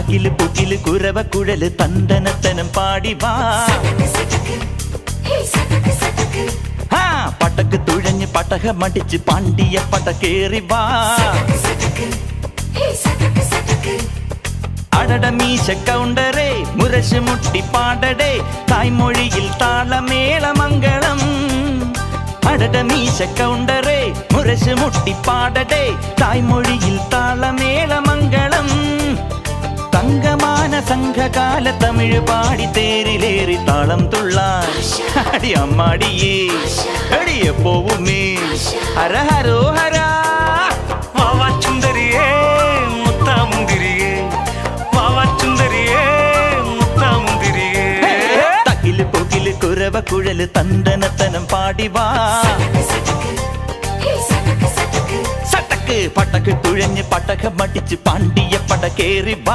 തകില് പുകില് കുരവ കുഴല് തന്തനത്തനം പാടി വാ. പടക്ക് തുഴഞ്ഞ് പടകമടിച്ച് പാണ്ടിയ പടകേറി വാ. അടട മീശ കൗണ്ടറേ മുരശ് മുട്ടി പാടടേ തായ്മൊഴിയിൽ താളമേളമംഗളം. അടട മീശ കൗണ്ടറേ മുരശ് മുട്ടി പാടടേ തായ്മൊഴിയിൽ താളമേളമംഗളം. തങ്കമാന സംഘകാല തമിഴ് പാടി തേരിലേറി താളം തുള്ളാൻ അടി അമ്മാടിയേ അടിയെ പോവുമേ ഹര ഹരോ ഹരാ. വാവാച്ചുന്തരിയേ മുത്താമുന്തിരിയേ വാവാച്ചുന്തരിയേ മുത്താമുന്തിരിയേ. തകില് പുകില് കുരവ കുഴല് തന്തനത്തനം പാടി വാ. സട്ടക്ക് പടക്ക് തുഴഞ്ഞ് പടകമടിച്ച് പാണ്ടിയ പടകേറി വാ.